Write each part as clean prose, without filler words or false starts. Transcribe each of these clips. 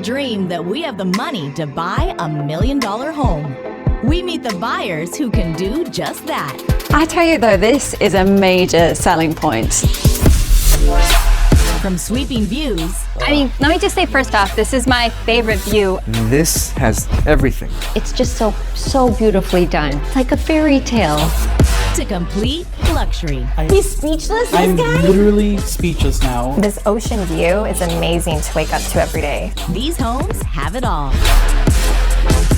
dream that we have the money to buy $1 million home. We meet the buyers who can do just that. I tell you though, this is a major selling point. From sweeping views. I mean, let me just say first off, this is my favorite view. This has everything. It's just so beautifully done. It's like a fairy tale. To complete luxury. He's speechless, I'm this guy? literally speechless now. This ocean view is amazing to wake up to every day. These homes have it all.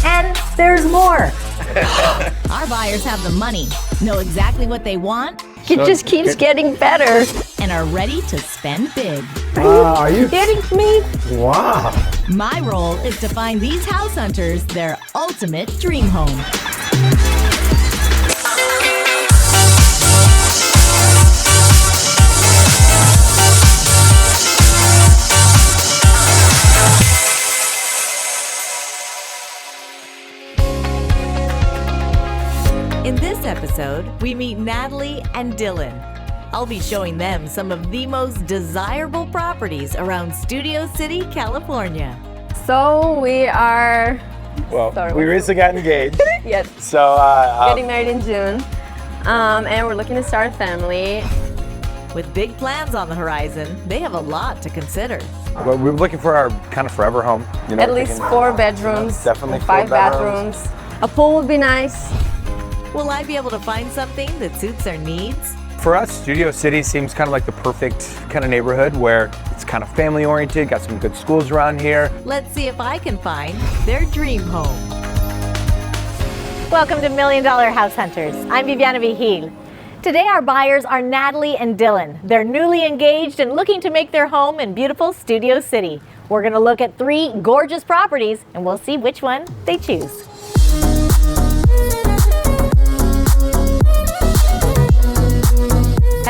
And there's more. Our buyers have the money, know exactly what they want, It just keeps getting better. and are ready to spend big. Are you Kidding me? Wow. My role is to find these house hunters their ultimate dream home. In this episode, we meet Natalie and Dylan. I'll be showing them some of the most desirable properties around Studio City, California. So we are We recently got engaged. yes, So, getting married in June. And we're looking to start a family. With big plans on the horizon, they have a lot to consider. well, we're looking for our kind of forever home. You know, At least 4 bedrooms, Definitely and 4 5 bedrooms. bathrooms. A pool would be nice. Will I be able to find something that suits their needs? For us, Studio City seems kind of like the perfect kind of neighborhood where it's kind of family oriented, got some good schools around here. Let's see if I can find their dream home. Welcome to $1 Million House Hunters. I'm Viviana Vigil. Today our buyers are Natalie and Dylan. They're newly engaged and looking to make their home in beautiful Studio City. We're going to look at 3 gorgeous properties and we'll see which one they choose.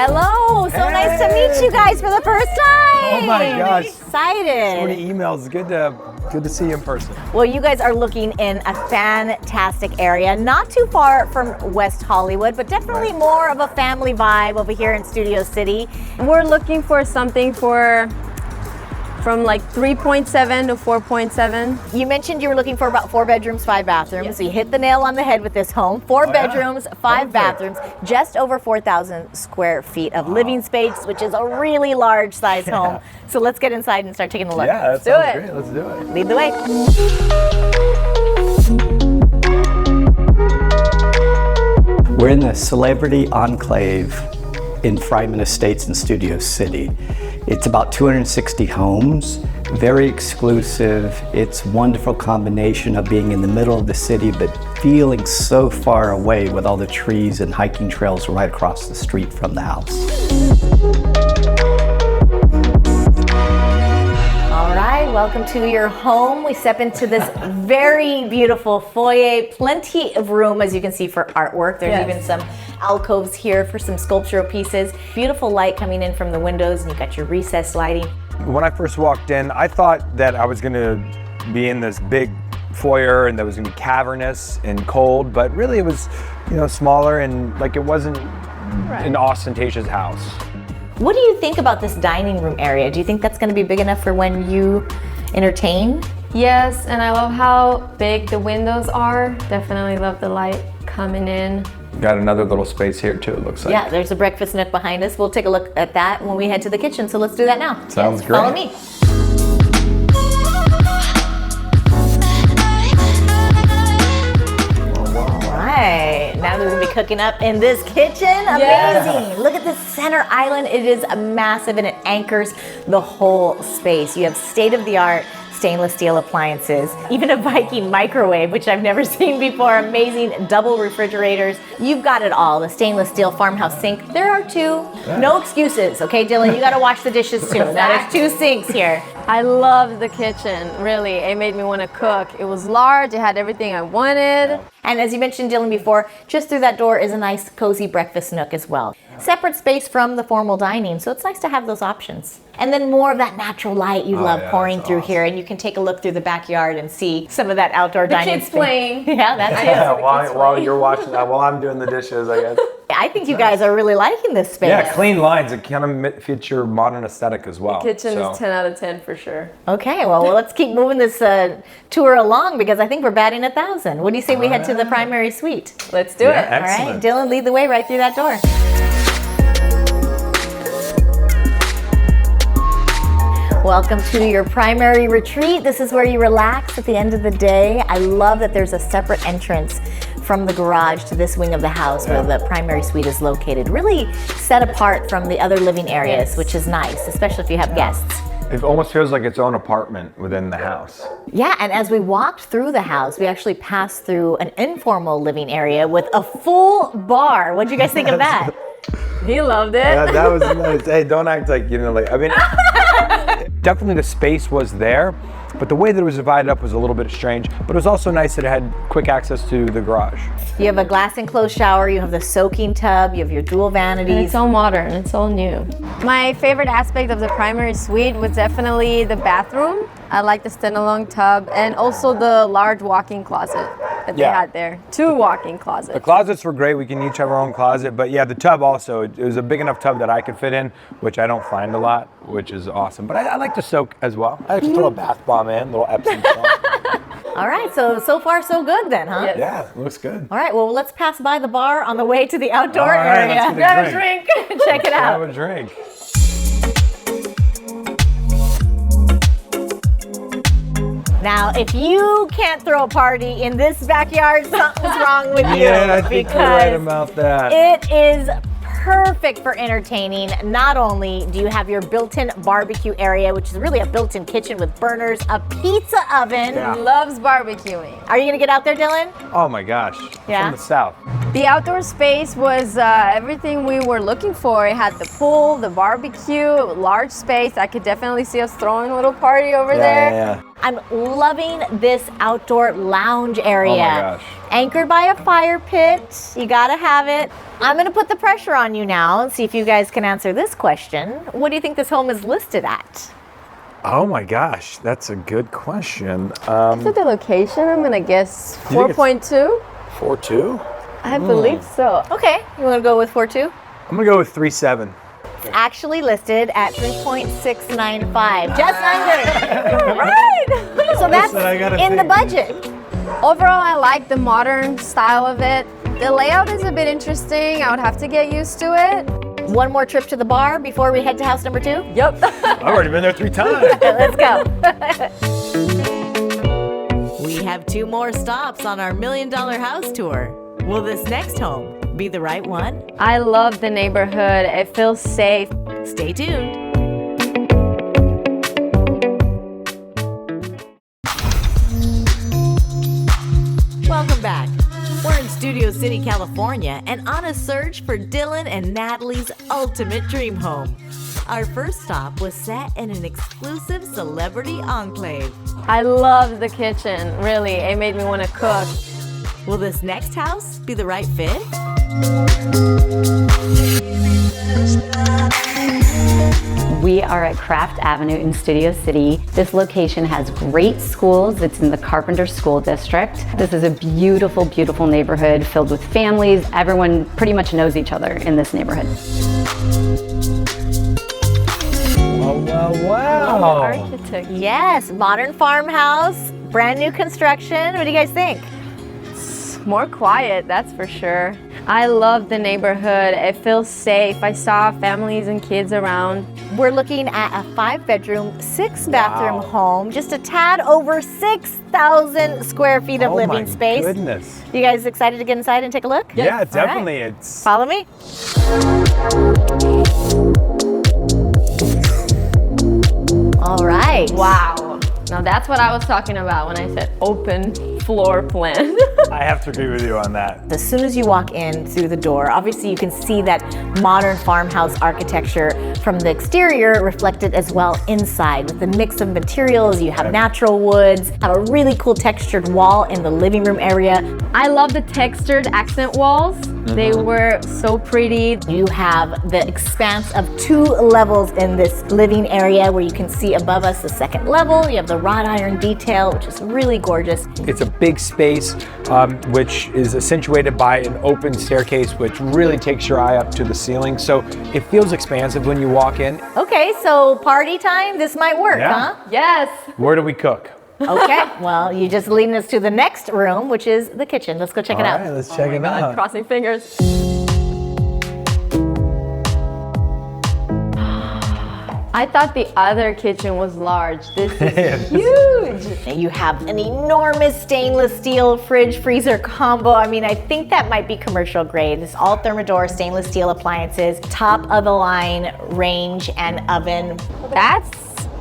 Hello, so nice to meet you guys for the first time. Oh my gosh. Excited. So many emails. Good to see you in person. Well, you guys are looking in a fantastic area, not too far from West Hollywood, but definitely more of a family vibe over here in Studio City. We're looking for something from like 3.7 to 4.7. You mentioned you were looking for about 4 bedrooms, 5 bathrooms. Yes. So you hit the nail on the head with this home. 4 yeah. bedrooms, 5 Perfect. bathrooms, just over 4,000 square feet of living space, which is a really large size home. So let's get inside and start taking a look. Yeah, that Do sounds it. great. Let's do it. Lead the way. We're in the Celebrity Enclave in Fryman Estates in Studio City. It's about 260 homes, very exclusive. It's a wonderful combination of being in the middle of the city but feeling so far away with all the trees and hiking trails right across the street from the house. All right, welcome to your home. We step into this very beautiful foyer, plenty of room as you can see for artwork. There's even some alcoves here for some sculptural pieces. Beautiful light coming in from the windows and you got your recessed lighting. When I first walked in, I thought that I was going to be in this big foyer and that was going to be cavernous and cold, but really it was, smaller and like it wasn't an ostentatious house. What do you think about this dining room area? Do you think that's going to be big enough for when you entertain? Yes, and I love how big the windows are. Definitely love the light coming in. Got another little space here too, it looks like. Yeah, there's a breakfast nook behind us. We'll take a look at that when we head to the kitchen. So let's do that now. Sounds great. Follow me. All right, now we're gonna be cooking up in this kitchen. Amazing. Look at this center island. It is massive and it anchors the whole space. You have state-of-the-art stainless steel appliances, even a Viking microwave, which I've never seen before. Amazing double refrigerators. You've got it all. The stainless steel farmhouse sink. There are 2. No excuses, okay, Dylan? You gotta wash the dishes too. That is 2 sinks here. I love the kitchen, really. It made me want to cook. It was large, it had everything I wanted. And as you mentioned, Dylan, before, just through that door is a nice, cozy breakfast nook as well. Separate space from the formal dining, so it's nice to have those options. And then more of that natural light you love pouring through here, and you can take a look through the backyard and see some of that outdoor dining kids playing. Yeah, that's it. Yeah, while you're watching that, while I'm doing the dishes, I guess. I think you guys are really liking this space. Yeah, clean lines. It kind of fits your modern aesthetic as well. The kitchen is 10 out of 10 for sure. Okay, well, let's keep moving this tour along because I think we're batting 1,000. What do you say we head to the primary suite? Let's do it. Excellent. All right, Dylan, lead the way right through that door. Welcome to your primary retreat. This is where you relax at the end of the day. I love that there's a separate entrance from the garage to this wing of the house where the primary suite is located. Really set apart from the other living areas, which is nice, especially if you have guests. It almost feels like its own apartment within the house. Yeah, and as we walked through the house, we actually passed through an informal living area with a full bar. What did you guys think of that? He loved it. Yeah, that was nice. Hey, don't act like, I mean, definitely the space was there, but the way that it was divided up was a little bit strange, but it was also nice that it had quick access to the garage. You have a glass enclosed shower, you have the soaking tub, you have your dual vanities. And it's all modern, it's all new. My favorite aspect of the primary suite was definitely the bathroom. I like the standalone tub and also the large walk-in closet that they had there. 2 walk-in closets. The closets were great. We can each have our own closet, but yeah, the tub also, it was a big enough tub that I could fit in, which I don't find a lot, which is awesome. But I like to soak as well. I like to throw a bath bomb in, a little Epsom salt. All right, so far so good then, huh? Yes. Yeah, looks good. All right, well, let's pass by the bar on the way to the outdoor All right, area. let's get a drink. Check it out. Have a drink. Now, if you can't throw a party in this backyard, something's wrong with you. Yeah, I think you're right about that. It is perfect for entertaining. Not only do you have your built-in barbecue area, which is really a built-in kitchen with burners, a pizza oven. Yeah. He loves barbecuing. Are you gonna get out there, Dylan? Oh my gosh. Yeah? From the south. The outdoor space was everything we were looking for. It had the pool, the barbecue, large space. I could definitely see us throwing a little party over there. Yeah. I'm loving this outdoor lounge area. Oh my gosh. Anchored by a fire pit. You gotta have it. I'm gonna put the pressure on you now and see if you guys can answer this question. What do you think this home is listed at? Oh my gosh, that's a good question. After the location, I'm gonna guess You think 4.2. 4.2? I believe so. Okay, you wanna go with 4.2? I'm gonna go with 3.7. It's actually listed at 3.695. Just under. Right! So that's Listen, I gotta in the think. budget. Overall, I like the modern style of it. The layout is a bit interesting. I would have to get used to it. One more trip to the bar before we head to house number 2? Yep. I've already been there 3 times. Let's go. We have 2 more stops on our $1 million house tour. Will this next home be the right one? I love the neighborhood. It feels safe. Stay tuned. Welcome back. We're in Studio City, California, and on a search for Dylan and Natalie's ultimate dream home. Our first stop was set in an exclusive celebrity enclave. I love the kitchen. Really, it made me want to cook. Will this next house be the right fit? We are at Craft Avenue in Studio City. This location has great schools. It's in the Carpenter School District. This is a beautiful, beautiful neighborhood filled with families. Everyone pretty much knows each other in this neighborhood. Wow. Architect. Yes, modern farmhouse, brand new construction. What do you guys think? More quiet, that's for sure. I love the neighborhood. It feels safe. I saw families and kids around. We're looking at a 5-bedroom, 6-bathroom home, just a tad over 6,000 square feet of living space. Oh my goodness. You guys excited to get inside and take a look? Yeah, definitely. All right. It's Follow me. All right. Wow. Now that's what I was talking about when I said open floor plan. I have to agree with you on that. As soon as you walk in through the door, obviously you can see that modern farmhouse architecture from the exterior reflected as well inside. With the mix of materials, you have natural woods, have a really cool textured wall in the living room area. I love the textured accent walls. They were so pretty. You have the expanse of 2 levels in this living area where you can see above us the 2nd level. You have the wrought iron detail, which is really gorgeous. It's a big space, which is accentuated by an open staircase, which really takes your eye up to the ceiling. So it feels expansive when you walk in. Okay, so party time, this might work, Yeah. huh? Yes. Where do we cook? Okay, well, you just leading us to the next room, which is the kitchen. Let's go check it out. All right, let's check it out. Crossing fingers. I thought the other kitchen was large. This is huge. You have an enormous stainless steel fridge freezer combo. I mean, I think that might be commercial grade. It's all Thermador stainless steel appliances, top of the line range and oven. That's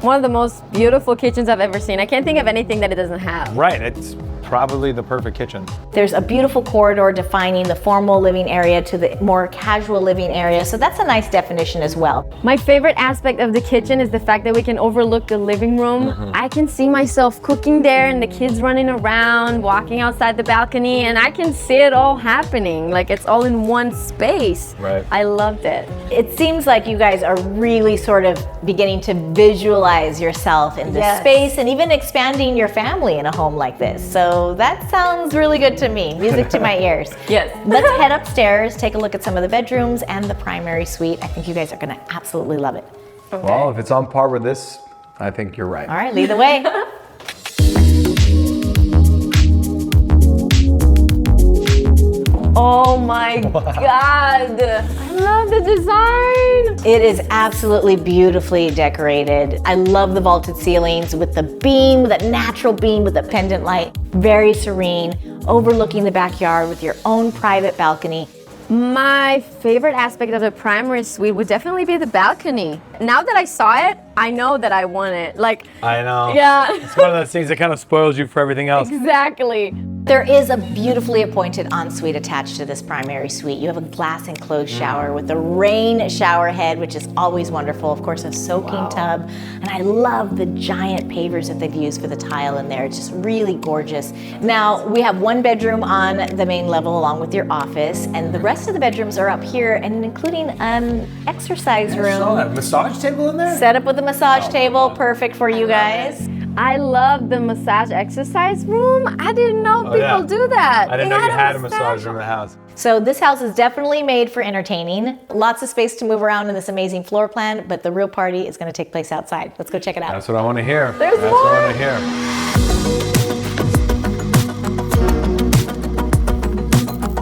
one of the most beautiful kitchens I've ever seen. I can't think of anything that it doesn't have. Right, it's probably the perfect kitchen. There's a beautiful corridor defining the formal living area to the more casual living area. So that's a nice definition as well. My favorite aspect of the kitchen is the fact that we can overlook the living room. I can see myself cooking there and the kids running around, walking outside the balcony, and I can see it all happening. Like it's all in one space. Right. I loved it. It seems like you guys are really sort of beginning to visualize yourself in this Yes. space and even expanding your family in a home like this. So that sounds really good to me. Music to my ears. Yes. Let's head upstairs, take a look at some of the bedrooms and the primary suite. I think you guys are going to absolutely love it. Well, if it's on par with this, I think you're right. All right, lead the way. Oh my God. I love the design. It is absolutely beautifully decorated. I love the vaulted ceilings with the beam, that natural beam with the pendant light. Very serene, overlooking the backyard with your own private balcony. My favorite aspect of the primary suite would definitely be the balcony. Now that I saw it, I know that I want it. Like, I know. yeah, It's one of those things that kind of spoils you for everything else. exactly. There is a beautifully appointed ensuite attached to this primary suite. You have a glass enclosed shower with a rain shower head, which is always wonderful. Of course, a soaking tub. And I love the giant pavers that they've used for the tile in there. It's just really gorgeous. Now, we have 1 bedroom on the main level along with your office, and the rest of the bedrooms are up here, and including an exercise room. a massage table in there? Set up with a massage table, perfect for you guys. I love the massage exercise room. I didn't know people do that. I didn't They know you had a massage room in the house. So this house is definitely made for entertaining. Lots of space to move around in this amazing floor plan, but the real party is going to take place outside. Let's go check it out. That's what I want to hear. There's That's more. what I want to hear.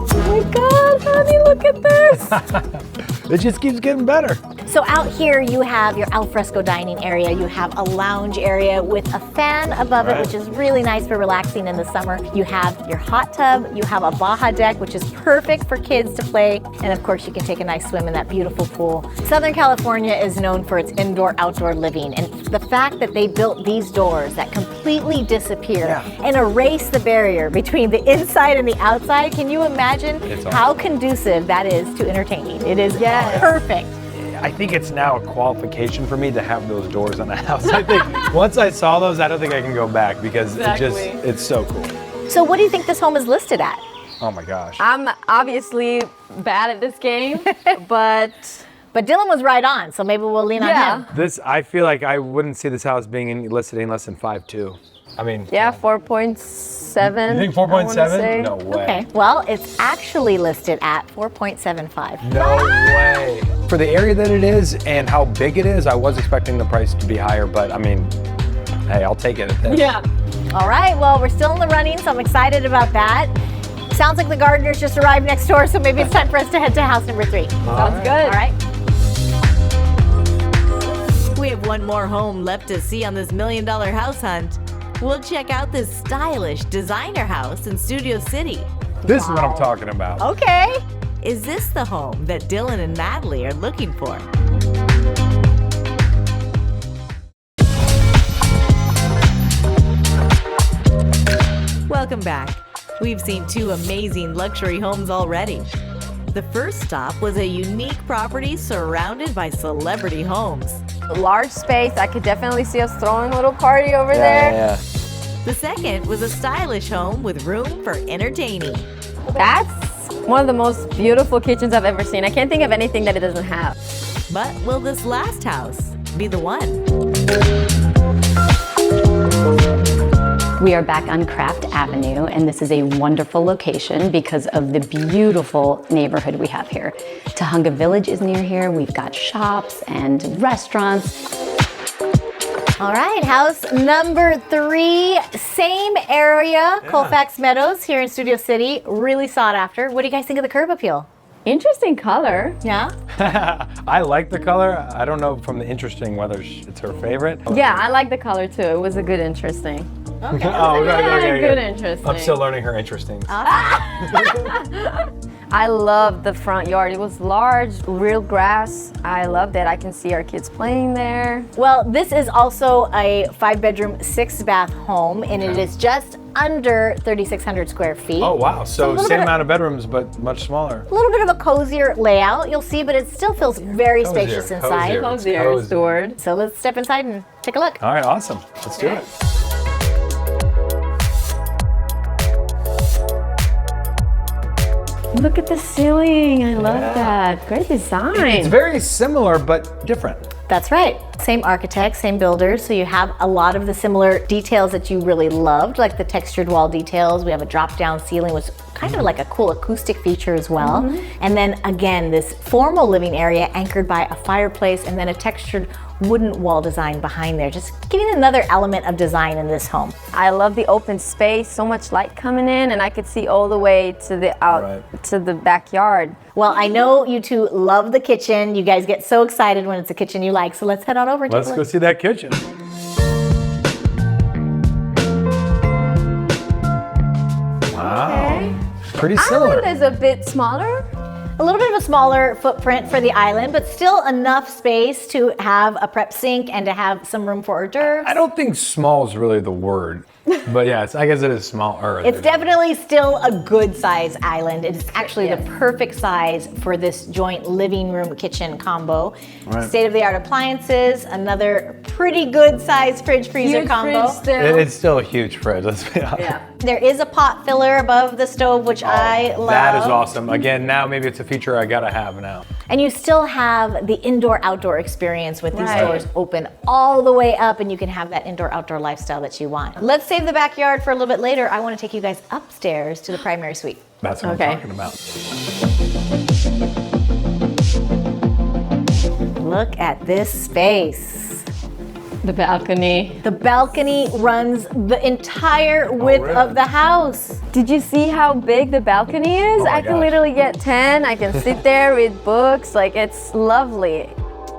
Oh my God, honey, look at this. It just keeps getting better. So out here you have your alfresco dining area. You have a lounge area with a fan above it, which is really nice for relaxing in the summer. You have your hot tub. You have a Baja deck, which is perfect for kids to play. And of course, you can take a nice swim in that beautiful pool. Southern California is known for its indoor-outdoor living. And the fact that they built these doors that completely disappear and erase the barrier between the inside and the outside, can you imagine how conducive that is to entertaining? It is perfect. I think it's now a qualification for me to have those doors on the house. I think once I saw those, I don't think I can go back because it's so cool. So what do you think this home is listed at? Oh my gosh. I'm obviously bad at this game, but Dylan was right on, so maybe we'll lean on him. I feel like I wouldn't see this house being listed any less than 5.2. I mean, yeah, 4.7. You think 4.7? No way. Okay, well, it's actually listed at 4.75. No way. For the area that it is and how big it is, I was expecting the price to be higher, but I mean, hey, I'll take it at this. Yeah. All right, well, we're still in the running, so I'm excited about that. Sounds like the gardeners just arrived next door, so maybe it's time for us to head to house number 3. Sounds good. All right. We have one more home left to see on this $1 million house hunt. We'll check out this stylish designer house in Studio City. This is what I'm talking about. Okay. Is this the home that Dylan and Natalie are looking for? Welcome back. We've seen 2 amazing luxury homes already. The first stop was a unique property surrounded by celebrity homes. Large space. I could definitely see us throwing a little party over there. Yeah. The second was a stylish home with room for entertaining. That's One of the most beautiful kitchens I've ever seen. I can't think of anything that it doesn't have. But will this last house be the one? We are back on Craft Avenue, and this is a wonderful location because of the beautiful neighborhood we have here. Tahunga Village is near here. We've got shops and restaurants. All right, house number 3, same area, Colfax Meadows here in Studio City. Really sought after. What do you guys think of the curb appeal? Interesting color. Yeah? I like the color. I don't know from the interesting whether it's her favorite. Yeah, I like the color too. It was a good interesting. Okay. Oh, okay. Good interesting. I'm still learning her interesting. I love the front yard. It was large, real grass. I love that. I can see our kids playing there. Well, this is also a 5-bedroom, 6-bath home, and it is just under 3,600 square feet. Oh, wow. So little same bit amount of bedrooms, but much smaller. A little bit of a cozier layout, you'll see, but it still feels very spacious inside. Cozier, stored. So let's step inside and take a look. All right, awesome. Let's do it. Look at the ceiling. I love that. Great design. It's very similar, but different. That's right. Same architects, same builders, so you have a lot of the similar details that you really loved, like the textured wall details. We have a drop-down ceiling, which is kind of like a cool acoustic feature as well. And then again, this formal living area anchored by a fireplace and then a textured wooden wall design behind there, just giving another element of design in this home. I love the open space, so much light coming in, and I could see all the way to the to the backyard. Well, I know you two love the kitchen. You guys get so excited when it's a kitchen you like, so let's head on over and Let's take a go look. see that kitchen. Wow. Pretty similar. Island is a bit smaller. A little bit of a smaller footprint for the island, but still enough space to have a prep sink and to have some room for hors d'oeuvres. I don't think small is really the word, but yes, I guess it is smaller. It's definitely still a good size island. It's actually the perfect size for this joint living room kitchen combo. State-of-the-art appliances, another pretty good size fridge freezer Huge combo. fridge still. It's still a huge fridge, let's be honest. Yeah. There is a pot filler above the stove, which I love. That is awesome. Again, now maybe it's a feature I gotta have now. And you still have the indoor-outdoor experience with these doors open all the way up, and you can have that indoor-outdoor lifestyle that you want. Let's save the backyard for a little bit later. I want to take you guys upstairs to the primary suite. That's what I'm talking about. Look at this space. The balcony. The balcony runs the entire width of the house. Did you see how big the balcony is? I can literally get 10. I can sit there with books. Like, it's lovely.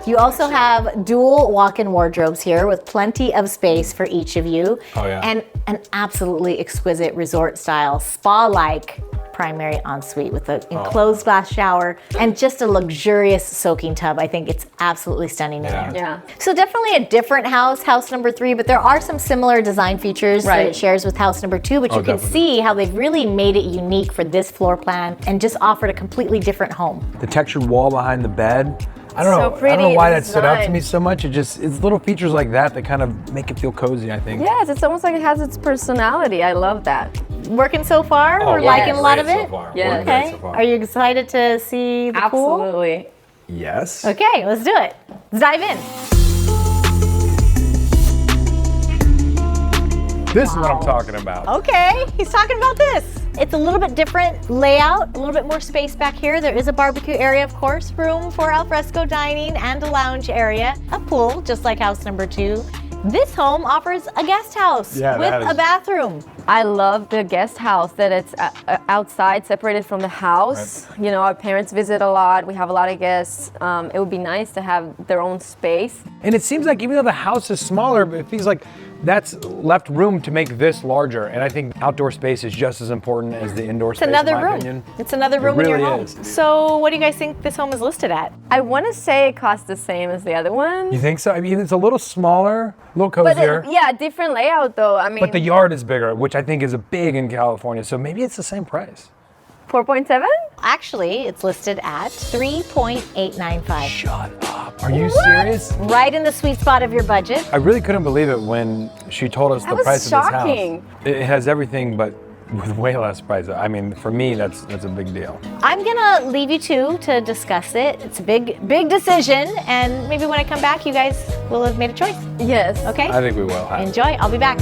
You also have dual walk-in wardrobes here with plenty of space for each of you. And an absolutely exquisite resort-style, spa-like primary ensuite with an enclosed glass shower and just a luxurious soaking tub. I think it's absolutely stunning in there. Yeah. So definitely a different house number 3, but there are some similar design features that it shares with house number 2, but you can see how they've really made it unique for this floor plan and just offered a completely different home. The textured wall behind the bed. I don't know. pretty, I don't know why the that stood out to design. me so much. It's little features like that that kind of make it feel cozy, I think. Yes, it's almost like it has its personality. I love that. Working so far? We're liking a lot of it? Yeah. Okay. Are you excited to see the pool? Absolutely. Yes. Okay, let's do it. Let's dive in. This is what I'm talking about. Okay, he's talking about this. It's a little bit different layout, a little bit more space back here. There is a barbecue area, of course, room for alfresco dining and a lounge area, a pool, just like house number 2. This home offers a guest house with a bathroom. I love the guest house that it's outside, separated from the house. You know, our parents visit a lot. We have a lot of guests. It would be nice to have their own space. And it seems like even though the house is smaller, but it feels like that's left room to make this larger. And I think outdoor space is just as important as the indoor space, Another in my room. opinion. It's another room in your home. Is. So what do you guys think this home is listed at? I want to say it costs the same as the other one. You think so? I mean, it's a little smaller, a little But cozier. yeah, different layout though. I mean, But the yard is bigger, which I think is a big in California. So maybe it's the same price. 4.7? Actually, it's listed at 3.895. Shut up. Are you serious? Right in the sweet spot of your budget. I really couldn't believe it when she told us the was price shocking. of this house. It has everything but with way less price. I mean, for me, that's a big deal. I'm gonna leave you two to discuss it. It's a big decision, and maybe when I come back, you guys will have made a choice. Yes. Okay? I think we will. Enjoy. I'll be back.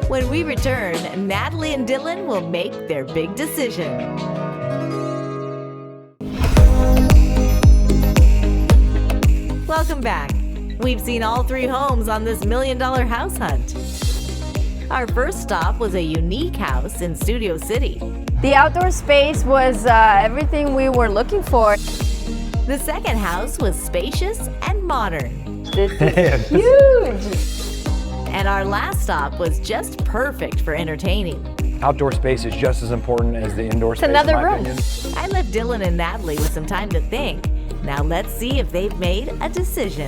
When we return, Natalie and Dylan will make their big decision. Welcome back. We've seen all three homes on this $1 million house hunt. Our first stop was a unique house in Studio City. The outdoor space was everything we were looking for. The second house was spacious and modern. This is huge. And our last stop was just perfect for entertaining. Outdoor space is just as important as the indoor space. Another in my room. opinion. I left Dylan and Natalie with some time to think. Now let's see if they've made a decision.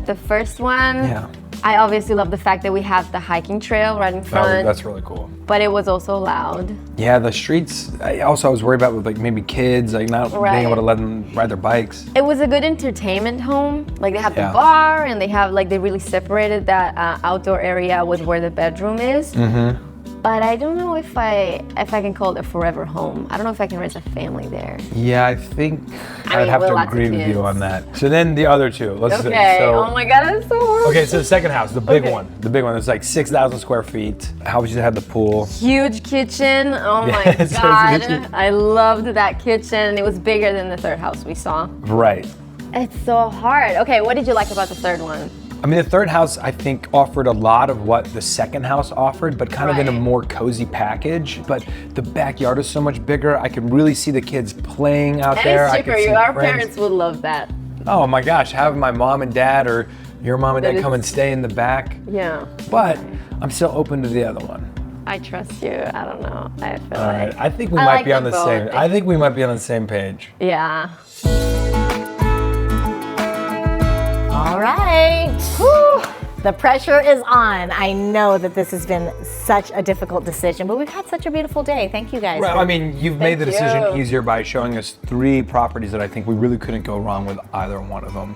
The first one, Yeah. I obviously love the fact that we have the hiking trail right in front, That's really cool. but it was also loud. Yeah, the streets. I was worried about with like maybe kids, like not Right. being able to let them ride their bikes. It was a good entertainment home. Like they have Yeah. the bar and they have like, they really separated that outdoor area with where the bedroom is. Mm-hmm. But I don't know if I can call it a forever home. I don't know if I can raise a family there. Yeah, I think I'd mean, have with to lots of agree with kids. you on that. So then the other two. Let's see. Okay. So, Oh my God, I'm so horrible. okay, so the second house, the big Okay. one. The big one. It's like 6,000 square feet. Obviously had the pool. Huge kitchen. Oh my Yeah, it's God. huge. I loved that kitchen. It was bigger than the third house we saw. Right. It's so hard. Okay, what did you like about the third one? I mean, the third house, I think, offered a lot of what the second house offered, but kind of in a Right. more cozy package. But the backyard is so much bigger. I could really see the kids playing out And there. it's I cheaper. could see Our friends. parents would love that. Oh my gosh, have my mom and dad or your mom and That dad come is- and stay in the back. Yeah. But I'm still open to the other one. I trust you. I don't know. I feel All right, like. I think we I might like be on them the both. same. I think we might be on the same page. Yeah. All right. Whew. The pressure is on. I know that this has been such a difficult decision, but we've had such a beautiful day. Thank you guys. Well, I mean, you've made the Thank decision you. easier by showing us 3 properties that I think we really couldn't go wrong with either one of them.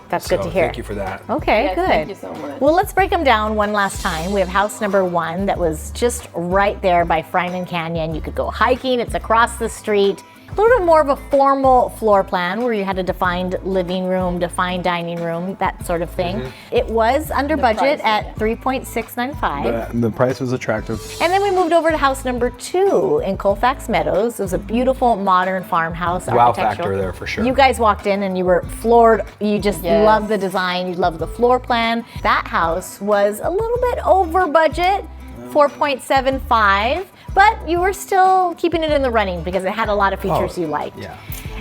That's So good to hear. Thank you for that. Okay, Yes, good. thank you so much. Well, let's break them down one last time. We have house number 1 that was just right there by Fryman Canyon. You could go hiking. It's across the street. A little bit more of a formal floor plan where you had a defined living room, defined dining room, that sort of thing. It was under budget price, at $3.695. The price was attractive. And then we moved over to house number 2 in Colfax Meadows. It was a beautiful modern farmhouse. Wow architectural. factor there for sure. You guys walked in and you were floored. You just Yes. loved the design. You loved the floor plan. That house was a little bit over budget, 4.75, but you were still keeping it in the running because it had a lot of features you liked. yeah.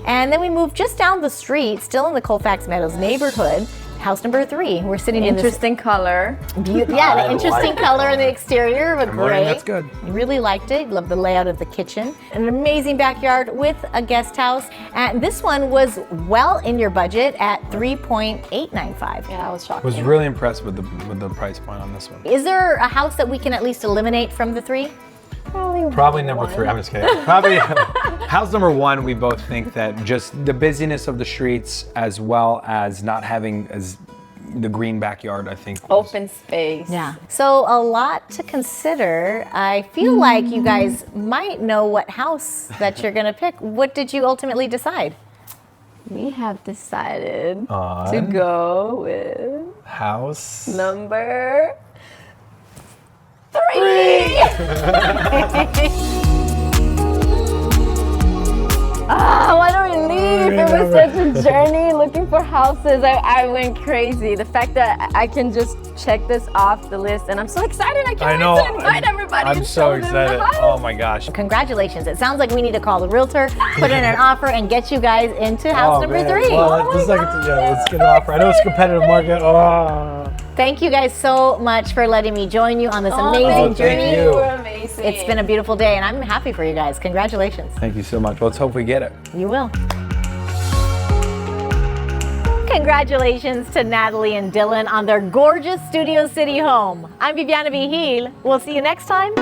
And then we moved just down the street, still in the Colfax Meadows neighborhood. House number 3. We're sitting Interesting color. in this yeah, the I interesting like it. color in the exterior of a gray. That's good. You really liked it. Loved the layout of the kitchen. An amazing backyard with a guest house. And this one was well in your budget at $3.895. Yeah, I was shocked. I was really impressed with the price point on this one. Is there a house that we can at least eliminate from the 3? Probably number 3. I'm just kidding. Probably house number 1. We both think that just the busyness of the streets, as well as not having as the green backyard, I think. was- Open space. Yeah. So a lot to consider. I feel like you guys might know what house that you're gonna pick. What did you ultimately decide? We have decided to On go with house. number 3. Why don't we leave? It was such a journey looking for houses. I went crazy. The fact that I can just check this off the list, and I'm so excited. I I can't know. wait to invite everybody. I'm and so show them the excited. house. Oh my gosh. Congratulations. It sounds like we need to call the realtor, put in an offer, and get you guys into house number 3. Well, let's get an offer. I know it's a competitive market. Oh. Thank you guys so much for letting me join you on this Oh, amazing thank journey. you. you. We're amazing. It's been a beautiful day, and I'm happy for you guys. Congratulations. Thank you so much. Well, let's hope we get it. You will. Congratulations to Natalie and Dylan on their gorgeous Studio City home. I'm Viviana Vigil. We'll see you next time.